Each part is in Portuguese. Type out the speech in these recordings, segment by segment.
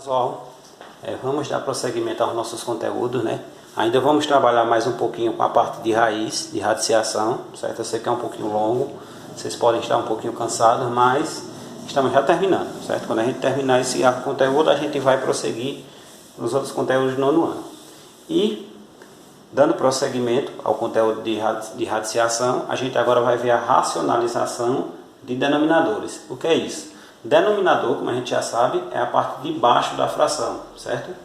Pessoal, vamos dar prosseguimento aos nossos conteúdos, né? Ainda vamos trabalhar mais um pouquinho com a parte de raiz, de radiciação, certo? Eu sei que é um pouquinho longo, vocês podem estar um pouquinho cansados, mas estamos já terminando, certo? Quando a gente terminar esse conteúdo, a gente vai prosseguir nos outros conteúdos do nono ano. E, dando prosseguimento ao conteúdo de radiciação, a gente agora vai ver a racionalização de denominadores. O que é isso? Denominador, como a gente já sabe, é a parte de baixo da fração, certo?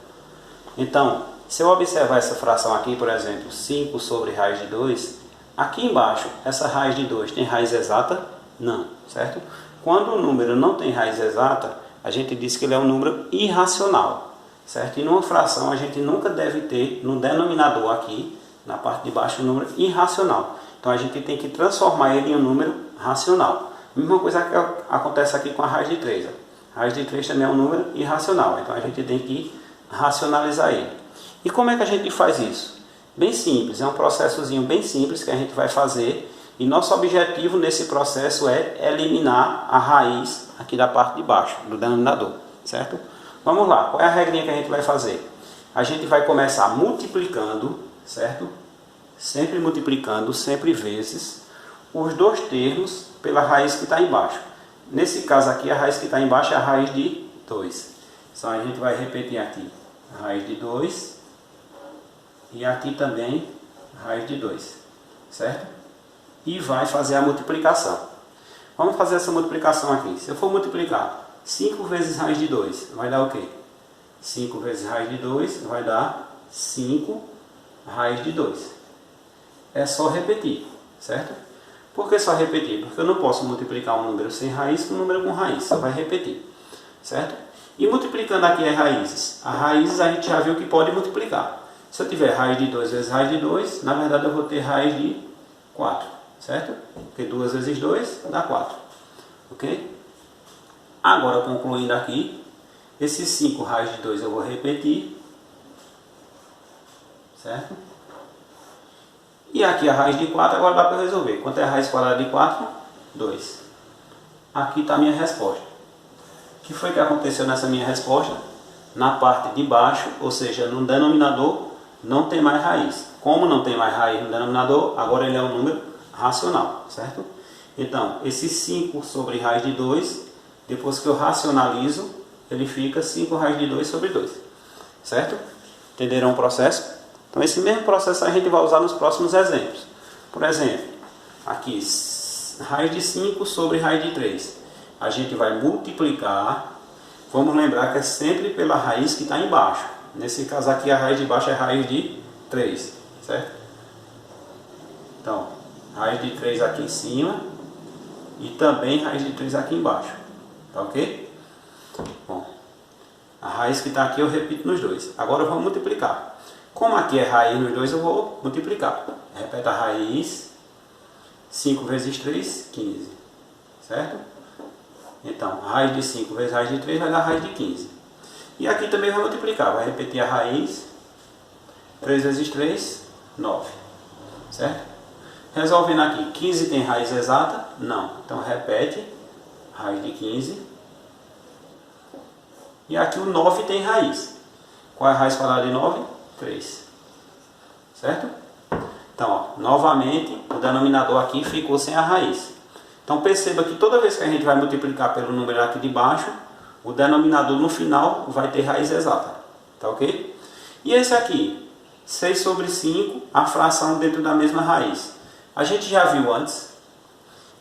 Então, se eu observar essa fração aqui, por exemplo, 5 sobre raiz de 2, aqui embaixo, essa raiz de 2 tem raiz exata? Não, certo? Quando o número não tem raiz exata, a gente diz que ele é um número irracional, certo? E numa fração a gente nunca deve ter no denominador aqui, na parte de baixo, um número irracional. Então a gente tem que transformar ele em um número racional. Mesma coisa que acontece aqui com a raiz de 3. A raiz de 3 também é um número irracional, então a gente tem que racionalizar ele. E como é que a gente faz isso? Bem simples, é um processozinho bem simples que a gente vai fazer. E nosso objetivo nesse processo é eliminar a raiz aqui da parte de baixo, do denominador, certo? Vamos lá, qual é a regrinha que a gente vai fazer? A gente vai começar multiplicando, certo? Sempre multiplicando, sempre vezes, os dois termos pela raiz que está embaixo. Nesse caso aqui, a raiz que está embaixo é a raiz de 2. Então a gente vai repetir aqui a raiz de 2 e aqui também a raiz de 2, certo? E vai fazer a multiplicação. Vamos fazer essa multiplicação aqui. Se eu for multiplicar 5 vezes raiz de 2, vai dar o quê? 5 vezes raiz de 2 vai dar 5 raiz de 2. É só repetir, certo? Por que só repetir? Porque eu não posso multiplicar um número sem raiz com um número com raiz, só vai repetir, certo? E multiplicando aqui as raízes a gente já viu que pode multiplicar. Se eu tiver raiz de 2 vezes raiz de 2, na verdade eu vou ter raiz de 4, certo? Porque 2 vezes 2 dá 4, ok? Agora, concluindo aqui, esses 5 raiz de 2 eu vou repetir, certo? E aqui a raiz de 4, agora dá para resolver. Quanto é a raiz quadrada de 4? 2. Aqui está a minha resposta. O que foi que aconteceu nessa minha resposta? Na parte de baixo, ou seja, no denominador, não tem mais raiz. Como não tem mais raiz no denominador, agora ele é um número racional, certo? Então, esse 5 sobre raiz de 2, depois que eu racionalizo, ele fica 5 raiz de 2 sobre 2, certo? Entenderam o processo? Então esse mesmo processo a gente vai usar nos próximos exemplos. Por exemplo, aqui, raiz de 5 sobre raiz de 3. A gente vai multiplicar, vamos lembrar que é sempre pela raiz que está embaixo. Nesse caso aqui a raiz de baixo é raiz de 3, certo? Então, raiz de 3 aqui em cima e também raiz de 3 aqui embaixo, tá ok? Bom, a raiz que está aqui eu repito nos dois. Agora eu vou multiplicar. Como aqui é raiz nos dois, eu vou multiplicar. Repete a raiz. 5 vezes 3, 15. Certo? Então, raiz de 5 vezes raiz de 3 vai dar raiz de 15. E aqui também vai multiplicar. Vai repetir a raiz. 3 vezes 3, 9. Certo? Resolvendo aqui. 15 tem raiz exata? Não. Então, repete. Raiz de 15. E aqui o 9 tem raiz. Qual é a raiz quadrada de 9? 3, certo? Então, ó, novamente, o denominador aqui ficou sem a raiz. Então, perceba que toda vez que a gente vai multiplicar pelo número aqui de baixo, o denominador no final vai ter raiz exata, tá ok? E esse aqui, 6 sobre 5, a fração dentro da mesma raiz. A gente já viu antes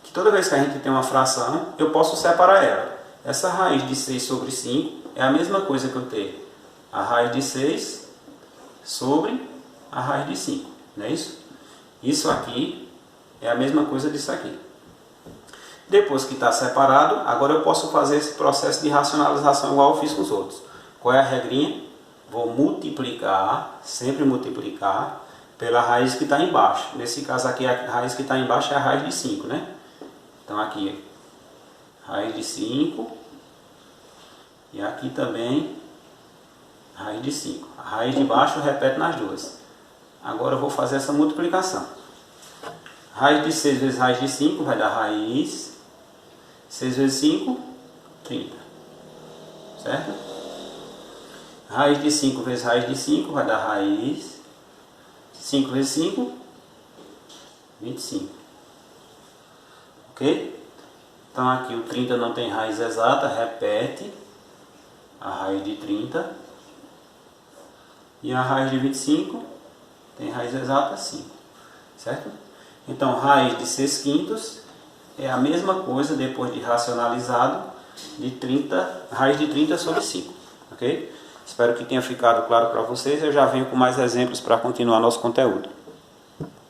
que toda vez que a gente tem uma fração, eu posso separar ela. Essa raiz de 6 sobre 5 é a mesma coisa que eu ter a raiz de 6 sobre a raiz de 5, não é isso? Isso aqui é a mesma coisa disso aqui. Depois que está separado, agora eu posso fazer esse processo de racionalização igual eu fiz com os outros. Qual é a regrinha? Vou multiplicar, sempre multiplicar, pela raiz que está embaixo. Nesse caso aqui, a raiz que está embaixo é a raiz de 5, né? Então aqui, raiz de 5, e aqui também raiz de 5. A raiz de baixo repete nas duas. Agora eu vou fazer essa multiplicação. Raiz de 6 vezes raiz de 5 vai dar raiz. 6 vezes 5, 30. Certo? Raiz de 5 vezes raiz de 5 vai dar raiz. 5 vezes 5, 25. Ok? Então aqui o 30 não tem raiz exata, repete a raiz de 30. E a raiz de 25 tem raiz exata 5. Certo? Então raiz de 6 quintos é a mesma coisa depois de racionalizado de 30, raiz de 30 sobre 5. Ok? Espero que tenha ficado claro para vocês. Eu já venho com mais exemplos para continuar nosso conteúdo.